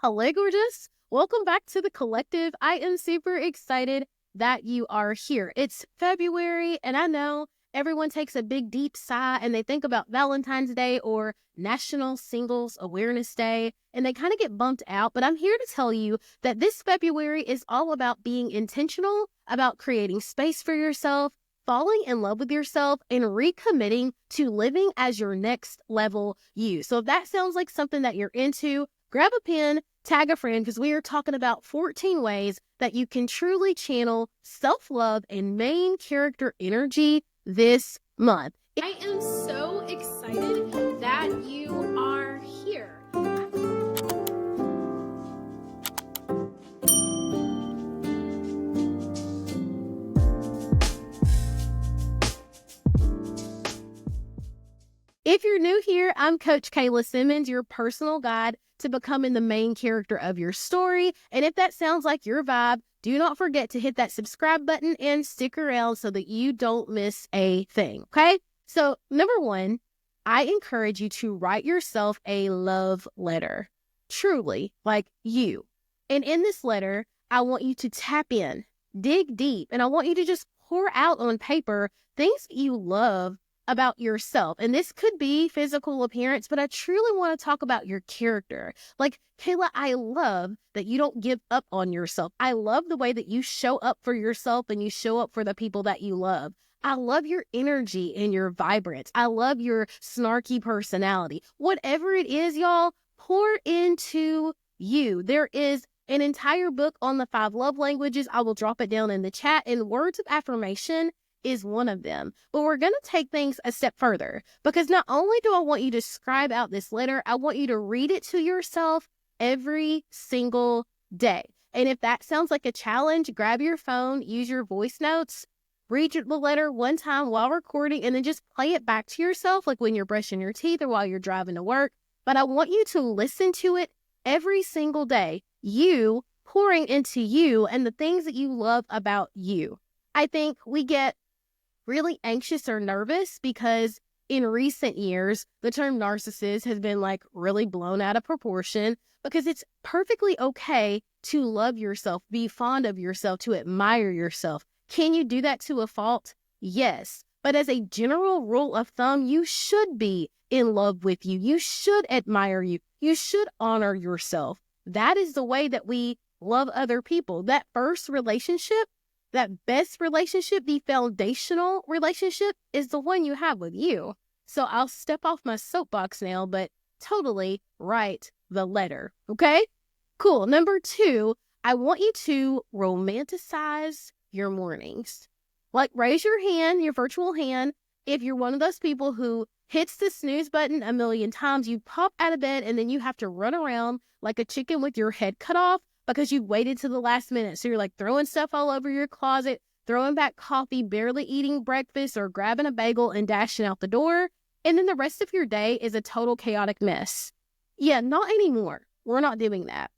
Hello, gorgeous. Welcome back to the collective. I am super excited that you are here. It's February, and I know everyone takes a big, deep sigh and they think about Valentine's Day or National Singles Awareness Day, and they kind of get bumped out. But I'm here to tell you that this February is all about being intentional, about creating space for yourself, falling in love with yourself, and recommitting to living as your next level you. So if that sounds like something that you're into, grab a pen, tag a friend, because we are talking about 14 ways that you can truly channel self-love and main character energy this month. I am so excited that you are here. If you're new here, I'm Coach Kayla Simmons, your personal guide to becoming the main character of your story. And if that sounds like your vibe, do not forget to hit that subscribe button and stick around so that you don't miss a thing, okay? So number one, I encourage you to write yourself a love letter, truly, like you. And in this letter, I want you to tap in, dig deep, and I want you to just pour out on paper things that you love about yourself. And this could be physical appearance, but I truly want to talk about your character. Like, Kayla, I love that you don't give up on yourself. I love the way that you show up for yourself and you show up for the people that you love. I love your energy and your vibrance. I love your snarky personality. Whatever it is, y'all, pour into you. There is an entire book on the 5 love languages. I will drop it down in the chat, and words of affirmation is one of them. But we're going to take things a step further, because not only do I want you to scribe out this letter, I want you to read it to yourself every single day. And if that sounds like a challenge, grab your phone, use your voice notes, read the letter one time while recording, and then just play it back to yourself, like when you're brushing your teeth or while you're driving to work. But I want you to listen to it every single day, you pouring into you and the things that you love about you. I think we get really anxious or nervous because in recent years, the term narcissist has been like really blown out of proportion, because it's perfectly okay to love yourself, be fond of yourself, to admire yourself. Can you do that to a fault? Yes. But as a general rule of thumb, you should be in love with you. You should admire you. You should honor yourself. That is the way that we love other people. That first relationship, that best relationship, the foundational relationship, is the one you have with you. So I'll step off my soapbox now, but totally write the letter, okay? Cool. Number 2, I want you to romanticize your mornings. Like, raise your hand, your virtual hand, if you're one of those people who hits the snooze button a million times. You pop out of bed and then you have to run around like a chicken with your head cut off, because you waited to the last minute. So you're like throwing stuff all over your closet, throwing back coffee, barely eating breakfast, or grabbing a bagel and dashing out the door. And then the rest of your day is a total chaotic mess. Yeah, not anymore. We're not doing that.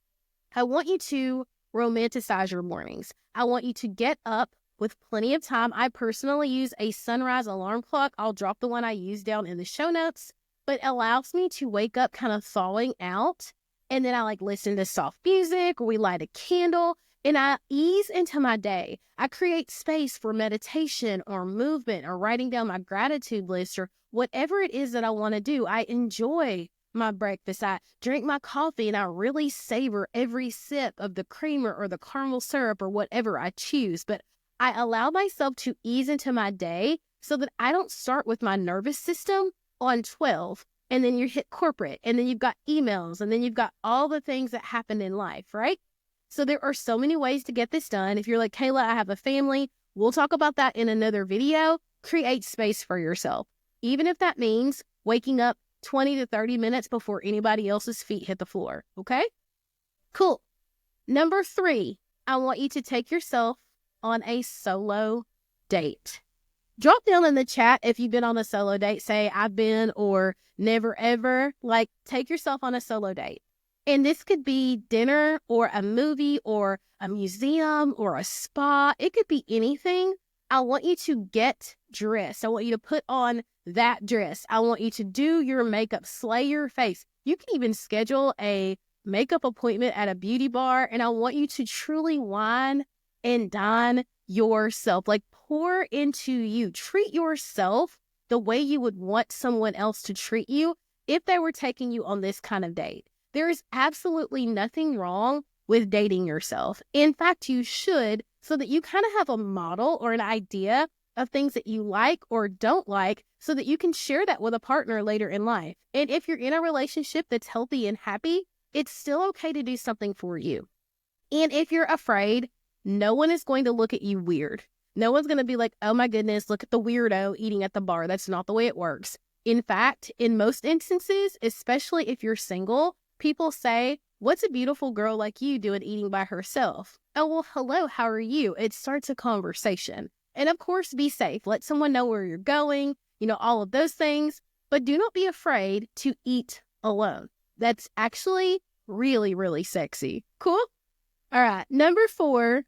I want you to romanticize your mornings. I want you to get up with plenty of time. I personally use a sunrise alarm clock. I'll drop the one I use down in the show notes, but it allows me to wake up kind of thawing out. And then I listen to soft music, or we light a candle, and I ease into my day. I create space for meditation or movement or writing down my gratitude list or whatever it is that I want to do. I enjoy my breakfast. I drink my coffee and I really savor every sip of the creamer or the caramel syrup or whatever I choose. But I allow myself to ease into my day so that I don't start with my nervous system on 12. And then you hit corporate, and then you've got emails, and then you've got all the things that happen in life, right? So there are so many ways to get this done. If you're like, Kayla, I have a family, we'll talk about that in another video. Create space for yourself, even if that means waking up 20 to 30 minutes before anybody else's feet hit the floor, okay? Cool. Number 3, I want you to take yourself on a solo date. Drop down in the chat if you've been on a solo date. Say, I've been, or never ever. Take yourself on a solo date. And this could be dinner or a movie or a museum or a spa. It could be anything. I want you to get dressed. I want you to put on that dress. I want you to do your makeup, slay your face. You can even schedule a makeup appointment at a beauty bar, and I want you to truly wine and dine yourself. Like, pour into you. Treat yourself the way you would want someone else to treat you if they were taking you on this kind of date. There is absolutely nothing wrong with dating yourself. In fact, you should, so that you kind of have a model or an idea of things that you like or don't like, so that you can share that with a partner later in life. And if you're in a relationship that's healthy and happy, it's still okay to do something for you. And if you're afraid, no one is going to look at you weird. No one's going to be like, oh my goodness, look at the weirdo eating at the bar. That's not the way it works. In fact, in most instances, especially if you're single, people say, what's a beautiful girl like you doing eating by herself? Oh, well, hello, how are you? It starts a conversation. And of course, be safe. Let someone know where you're going, all of those things. But do not be afraid to eat alone. That's actually really, really sexy. Cool? All right. Number 4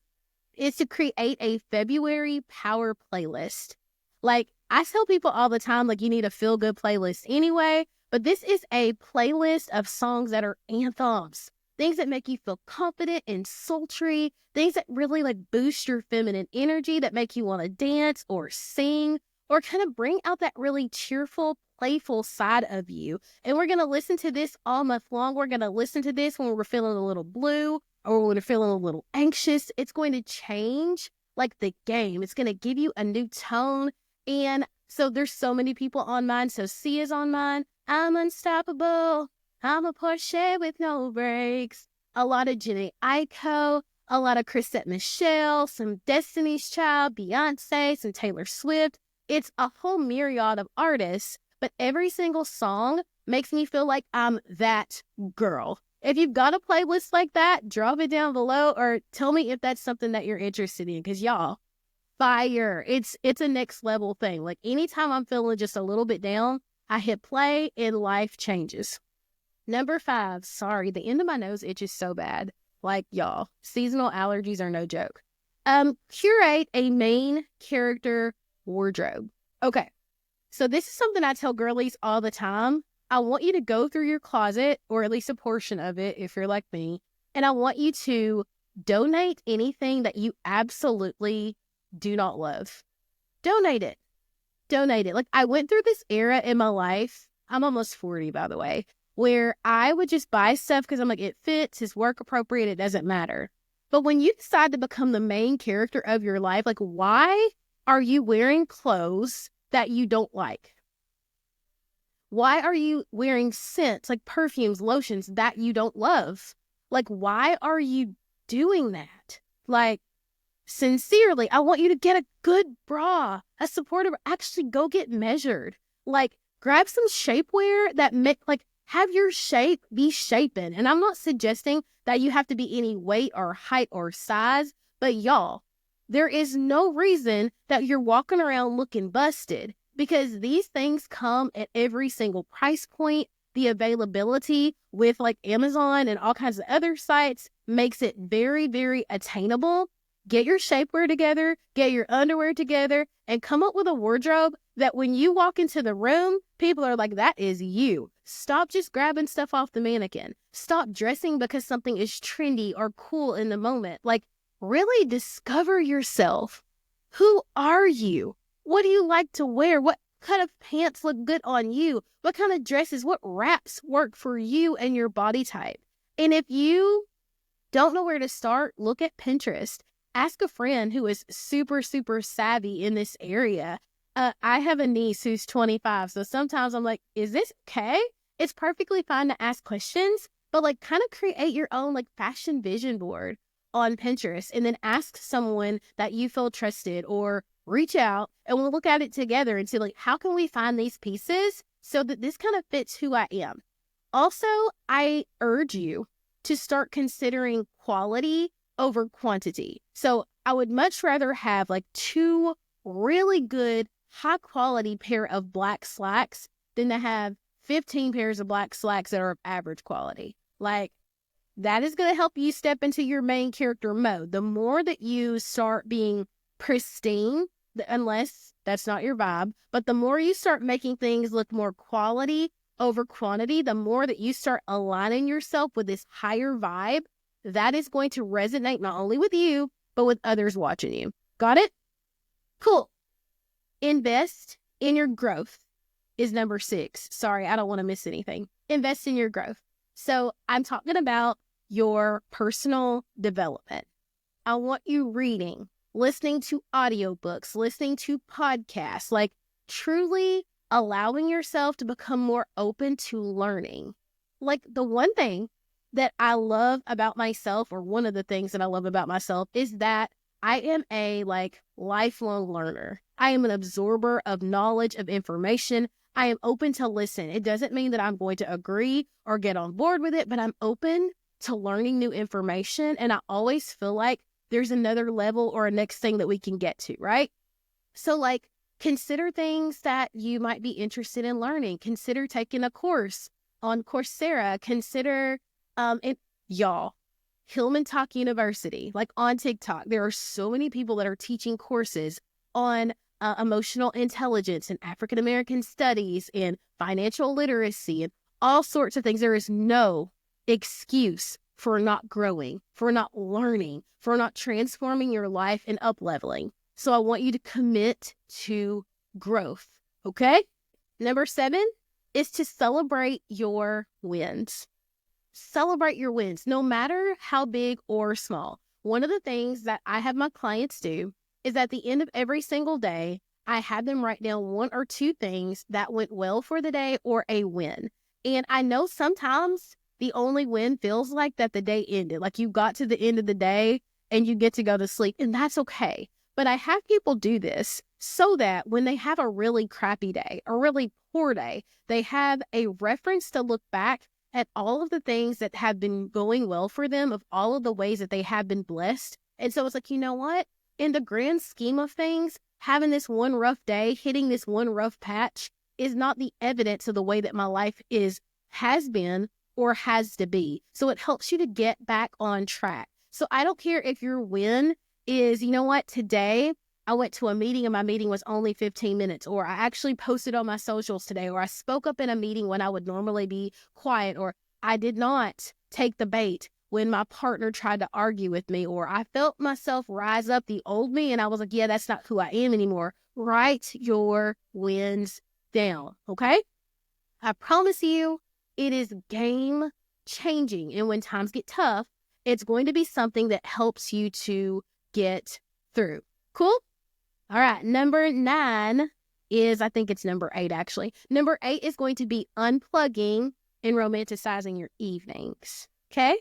is to create a February power playlist. Like, I tell people all the time, like, you need a feel-good playlist anyway, but this is a playlist of songs that are anthems, things that make you feel confident and sultry, things that really, like, boost your feminine energy, that make you want to dance or sing, or kind of bring out that really cheerful, playful side of you. And we're going to listen to this all month long. We're going to listen to this when we're feeling a little blue or when we're feeling a little anxious. It's going to change, like, the game. It's going to give you a new tone. And so there's so many people on mine. So C is on mine. I'm unstoppable. I'm a Porsche with no brakes. A lot of Jhené Aiko, a lot of Chrisette Michele, some Destiny's Child, Beyonce, some Taylor Swift. It's a whole myriad of artists, but every single song makes me feel like I'm that girl. If you've got a playlist like that, drop it down below or tell me if that's something that you're interested in, because y'all, fire. It's a next level thing. Like, anytime I'm feeling just a little bit down, I hit play and life changes. Number 5, sorry, the end of my nose itches so bad. Like, y'all, seasonal allergies are no joke. Curate a main character wardrobe. Okay, so this is something I tell girlies all the time. I want you to go through your closet, or at least a portion of it if you're like me, and I want you to donate anything that you absolutely do not love. Donate it. Donate it. Like, I went through this era in my life, I'm almost 40, by the way, where I would just buy stuff because I'm like, it fits, it's work appropriate, it doesn't matter. But when you decide to become the main character of your life, like, why are you wearing clothes that you don't like? Why are you wearing scents, like perfumes, lotions that you don't love? Like, why are you doing that? Like, sincerely, I want you to get a good bra, a supportive, actually go get measured. Like, grab some shapewear that have your shape be shapen. And I'm not suggesting that you have to be any weight or height or size, but y'all, there is no reason that you're walking around looking busted, because these things come at every single price point. The availability with like Amazon and all kinds of other sites makes it very, very attainable. Get your shapewear together, get your underwear together, and come up with a wardrobe that when you walk into the room, people are like, that is you. Stop just grabbing stuff off the mannequin. Stop dressing because something is trendy or cool in the moment. Like, really discover yourself. Who are you? What do you like to wear? What kind of pants look good on you? What kind of dresses, what wraps work for you and your body type? And if you don't know where to start, look at Pinterest. Ask a friend who is super, super savvy in this area. I have a niece who's 25, so sometimes I'm like, is this okay? It's perfectly fine to ask questions, but like, kind of create your own like fashion vision board on Pinterest, and then ask someone that you feel trusted, or reach out and we'll look at it together and see, like, how can we find these pieces so that this kind of fits who I am? Also, I urge you to start considering quality over quantity. So I would much rather have like 2 really good, high quality pair of black slacks than to have 15 pairs of black slacks that are of average quality. Like, that is going to help you step into your main character mode. The more that you start being pristine, unless that's not your vibe, but the more you start making things look more quality over quantity, the more that you start aligning yourself with this higher vibe, that is going to resonate not only with you, but with others watching you. Got it? Cool. Invest in your growth is number 6. Sorry, I don't want to miss anything. Invest in your growth. So I'm talking about your personal development. I want you reading, listening to audiobooks, listening to podcasts, like truly allowing yourself to become more open to learning. Like the one thing that I love about myself, or one of the things that I love about myself, is that I am a lifelong learner. I am an absorber of knowledge, of information. I am open to listen. It doesn't mean that I'm going to agree or get on board with it, but I'm open to learning new information. And I always feel like there's another level or a next thing that we can get to, right? So consider things that you might be interested in learning. Consider taking a course on Coursera. Consider, y'all, Hillman Talk University, on TikTok, there are so many people that are teaching courses on emotional intelligence and African American studies and financial literacy and all sorts of things. There is no excuse for not growing, for not learning, for not transforming your life and up-leveling. So I want you to commit to growth, okay? Number 7 is to celebrate your wins. Celebrate your wins, no matter how big or small. One of the things that I have my clients do is at the end of every single day, I have them write down 1 or 2 things that went well for the day or a win. And I know sometimes the only win feels like that the day ended, like you got to the end of the day and you get to go to sleep, and that's okay. But I have people do this so that when they have a really crappy day, a really poor day, they have a reference to look back at all of the things that have been going well for them, of all of the ways that they have been blessed. And so it's like, you know what? In the grand scheme of things, having this one rough day, hitting this one rough patch is not the evidence of the way that my life has been or has to be. So it helps you to get back on track. So I don't care if your win is, you know what, today I went to a meeting and my meeting was only 15 minutes, or I actually posted on my socials today, or I spoke up in a meeting when I would normally be quiet, or I did not take the bait when my partner tried to argue with me, or I felt myself rise up the old me and I was like, yeah, that's not who I am anymore. Write your wins down, okay? I promise you, it is game changing. And when times get tough, it's going to be something that helps you to get through. Cool? All right. Number 9 is, I think it's number 8, actually. Number 8 is going to be unplugging and romanticizing your evenings. Okay?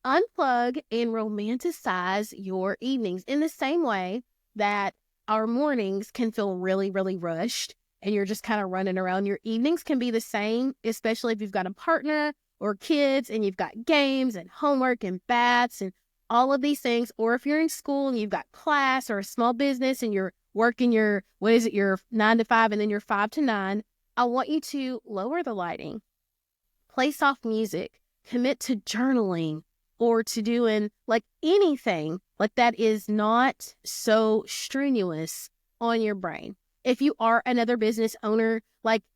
Unplug and romanticize your evenings in the same way that our mornings can feel really, really rushed and you're just kind of running around. Your evenings can be the same, especially if you've got a partner or kids and you've got games and homework and baths and all of these things. Or if you're in school and you've got class or a small business and you're working your 9 to 5 and then your 5 to 9, I want you to lower the lighting, play soft music, commit to journaling, or to doing anything that is not so strenuous on your brain. If you are another business owner,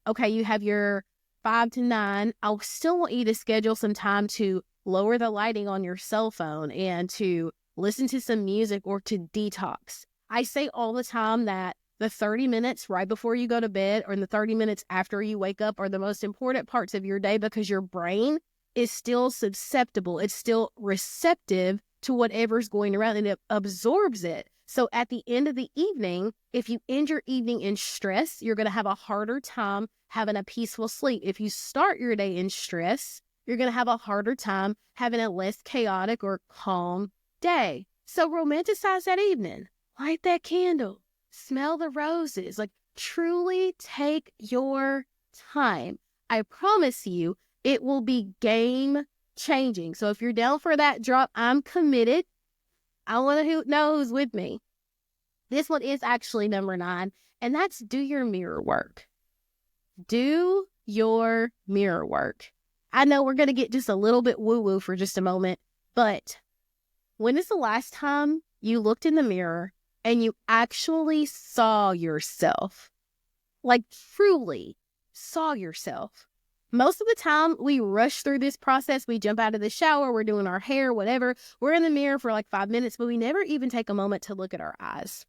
okay, you have your 5 to 9, I still want you to schedule some time to lower the lighting on your cell phone and to listen to some music or to detox. I say all the time that the 30 minutes right before you go to bed or the 30 minutes after you wake up are the most important parts of your day, because your brain is still susceptible. It's still receptive to whatever's going around and it absorbs it. So at the end of the evening, if you end your evening in stress, you're going to have a harder time having a peaceful sleep. If you start your day in stress, you're going to have a harder time having a less chaotic or calm day. So romanticize that evening. Light that candle. Smell the roses. Truly take your time. I promise you, it will be game changing. So if you're down for that drop, I'm committed. I want to know who's with me. This one is actually number 9, and that's do your mirror work. Do your mirror work. I know we're going to get just a little bit woo-woo for just a moment, but when is the last time you looked in the mirror and you actually saw yourself? Truly saw yourself. Most of the time, we rush through this process. We jump out of the shower, we're doing our hair, whatever. We're in the mirror for like 5 minutes, but we never even take a moment to look at our eyes.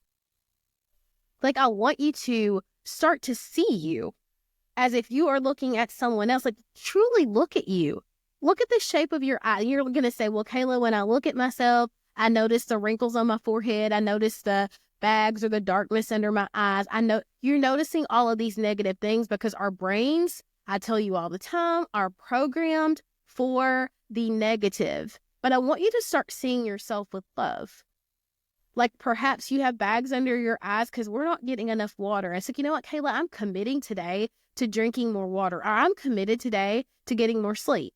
Like, I want you to start to see you as if you are looking at someone else. Like, truly look at you. Look at the shape of your eye. You're going to say, well, Kayla, when I look at myself, I notice the wrinkles on my forehead. I notice the bags or the darkness under my eyes. I know you're noticing all of these negative things because our brains, I tell you all the time, are programmed for the negative. But I want you to start seeing yourself with love. Like, perhaps you have bags under your eyes because we're not getting enough water. It's like, you know what, Kayla, I'm committing today to drinking more water. Or I'm committed today to getting more sleep.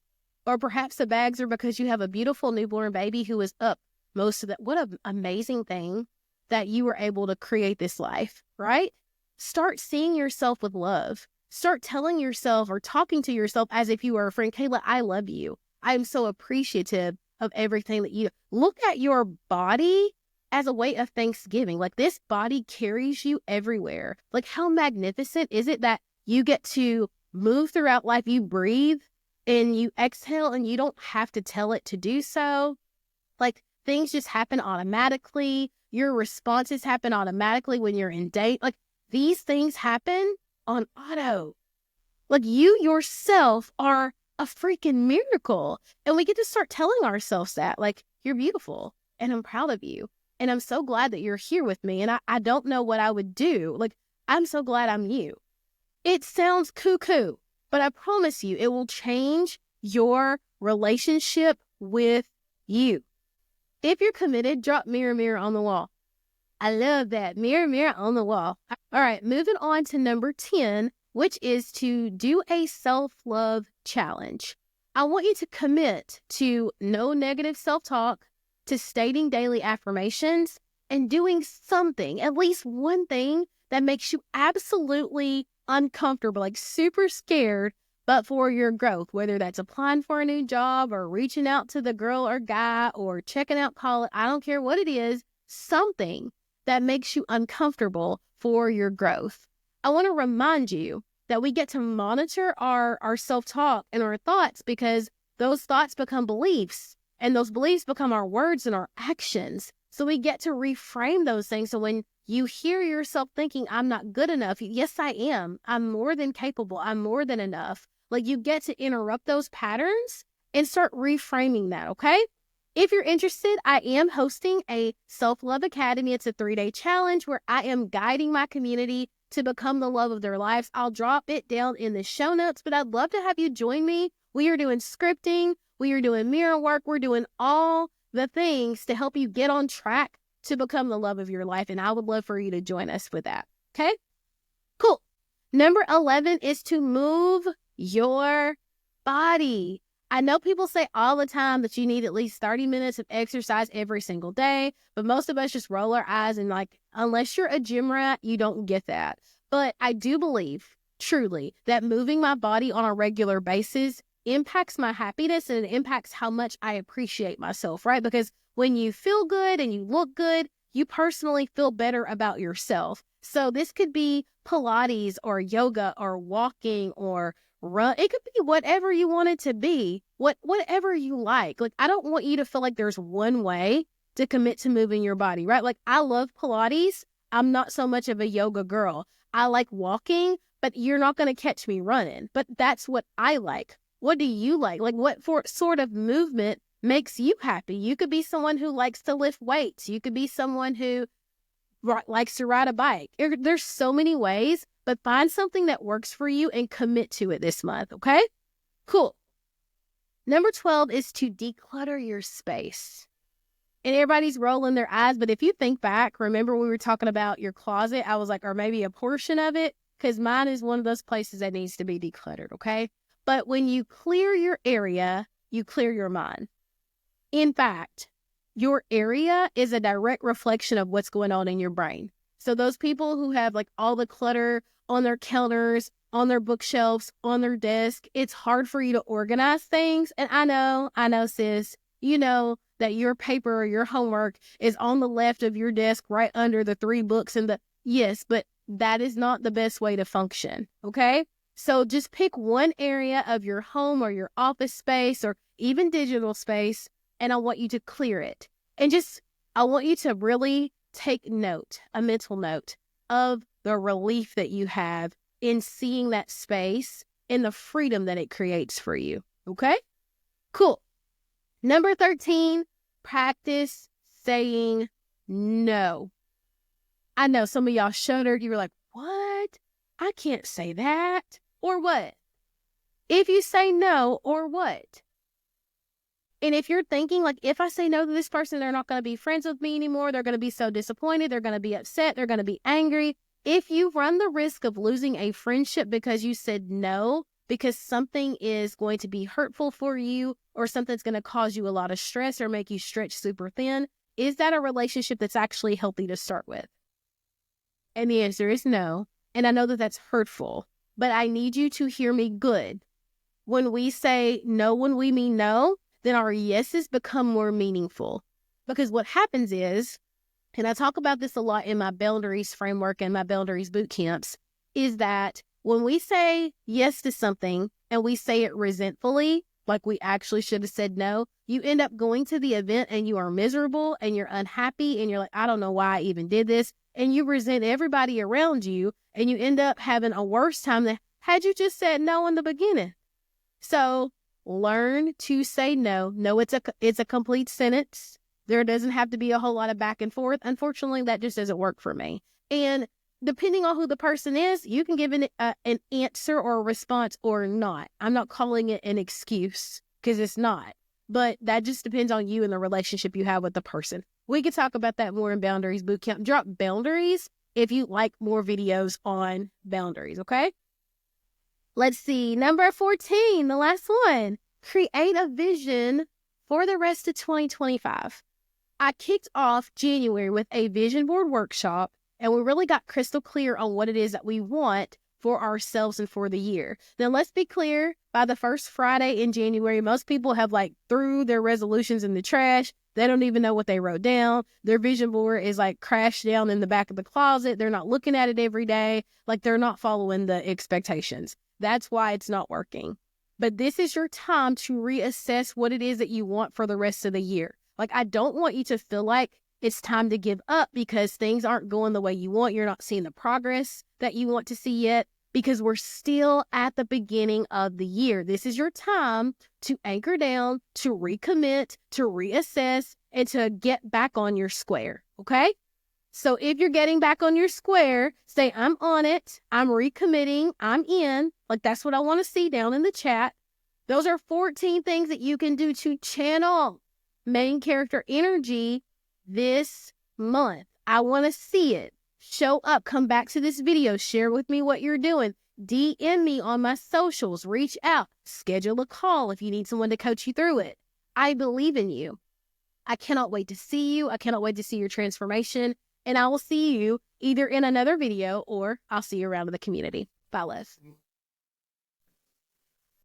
Or perhaps the bags are because you have a beautiful newborn baby who is up most of that. What an amazing thing that you were able to create this life, right? Start seeing yourself with love. Start telling yourself or talking to yourself as if you were a friend. Kayla, I love you. I am so appreciative of everything that you do. Look at your body as a way of thanksgiving. Like, this body carries you everywhere. Like, how magnificent is it that you get to move throughout life? You breathe and you exhale and you don't have to tell it to do so. Like, things just happen automatically. Your responses happen automatically when you're in date. Like, these things happen on auto. Like, you yourself are a freaking miracle. And we get to start telling ourselves that, like, you're beautiful and I'm proud of you. And I'm so glad that you're here with me. And I don't know what I would do. Like, I'm so glad I'm you. It sounds cuckoo, but I promise you it will change your relationship with you. If you're committed, drop mirror, mirror on the wall. I love that. Mirror, mirror on the wall. All right, moving on to number 10, which is to do a self-love challenge. I want you to commit to no negative self-talk, to stating daily affirmations, and doing something, at least one thing that makes you absolutely uncomfortable, like super scared, but for your growth, whether that's applying for a new job or reaching out to the girl or guy or checking out college. I don't care what it is, something that makes you uncomfortable for your growth. I want to remind you that we get to monitor our self-talk and our thoughts because those thoughts become beliefs and those beliefs become our words and our actions. So we get to reframe those things. So when you hear yourself thinking, I'm not good enough, yes, I am. I'm more than capable. I'm more than enough. Like, you get to interrupt those patterns and start reframing that, okay? If you're interested, I am hosting a Self-Love Academy. It's a 3-day challenge where I am guiding my community to become the love of their lives. I'll drop it down in the show notes, but I'd love to have you join me. We are doing scripting. We are doing mirror work. We're doing all the things to help you get on track to become the love of your life. And I would love for you to join us with that. Okay? Cool. Number 11 is to move your body. I know people say all the time that you need at least 30 minutes of exercise every single day, but most of us just roll our eyes and, like, unless you're a gym rat, you don't get that. But I do believe truly that moving my body on a regular basis impacts my happiness and it impacts how much I appreciate myself, right? Because when you feel good and you look good, you personally feel better about yourself. So this could be Pilates or yoga or walking or run. It could be whatever you want it to be, whatever you like. Like, I don't want you to feel like there's one way to commit to moving your body, right? Like, I love Pilates. I'm not so much of a yoga girl. I like walking, but you're not going to catch me running. But that's what I like. What do you like? Like, what sort of movement makes you happy? You could be someone who likes to lift weights. You could be someone who likes to ride a bike. There's so many ways, but find something that works for you and commit to it this month, okay? Cool. Number 12 is to declutter your space. And everybody's rolling their eyes, but if you think back, remember we were talking about your closet? I was like, or maybe a portion of it, because mine is one of those places that needs to be decluttered, okay? But when you clear your area, you clear your mind. In fact, your area is a direct reflection of what's going on in your brain. So those people who have, like, all the clutter on their counters, on their bookshelves, on their desk, it's hard for you to organize things. And I know, sis, you know that your paper or your homework is on the left of your desk right under the 3 books yes, but that is not the best way to function, okay? So just pick one area of your home or your office space or even digital space, and I want you to clear it. And I want you to really take note, a mental note of the relief that you have in seeing that space and the freedom that it creates for you. Okay? Cool. Number 13, practice saying no. I know some of y'all shuddered. You were like, what? I can't say that. Or what? If you say no, or what? And if you're thinking, like, if I say no to this person, they're not going to be friends with me anymore. They're going to be so disappointed. They're going to be upset. They're going to be angry. If you run the risk of losing a friendship because you said no, because something is going to be hurtful for you or something's going to cause you a lot of stress or make you stretch super thin, is that a relationship that's actually healthy to start with? And the answer is no. And I know that that's hurtful, but I need you to hear me good. When we say no, when we mean no, then our yeses become more meaningful. Because what happens is, and I talk about this a lot in my boundaries framework and my boundaries boot camps, is that when we say yes to something and we say it resentfully, like we actually should have said no, you end up going to the event and you are miserable and you're unhappy and you're like, I don't know why I even did this. And you resent everybody around you and you end up having a worse time than had you just said no in the beginning. So learn to say no. No, it's a complete sentence. There doesn't have to be a whole lot of back and forth. Unfortunately, that just doesn't work for me. And depending on who the person is, you can give an answer or a response or not. I'm not calling it an excuse because it's not. But that just depends on you and the relationship you have with the person. We could talk about that more in Boundaries Bootcamp. Drop boundaries if you like more videos on boundaries, okay? Let's see. Number 14, the last one. Create a vision for the rest of 2025. I kicked off January with a vision board workshop, and we really got crystal clear on what it is that we want for ourselves and for the year. Then let's be clear, by the first Friday in January, most people have threw their resolutions in the trash. They don't even know what they wrote down. Their vision board is crashed down in the back of the closet. They're not looking at it every day. They're not following the expectations. That's why it's not working. But this is your time to reassess what it is that you want for the rest of the year. I don't want you to feel like it's time to give up because things aren't going the way you want. You're not seeing the progress that you want to see yet because we're still at the beginning of the year. This is your time to anchor down, to recommit, to reassess, and to get back on your square, okay? So if you're getting back on your square, say, I'm on it, I'm recommitting, I'm in. That's what I want to see down in the chat. Those are 14 things that you can do to channel main character energy this month. I want to see it. Show up. Come back to this video. Share with me what you're doing. DM me on my socials. Reach out. Schedule a call if you need someone to coach you through it. I believe in you. I cannot wait to see you. I cannot wait to see your transformation. And I will see you either in another video or I'll see you around in the community. Bye, love.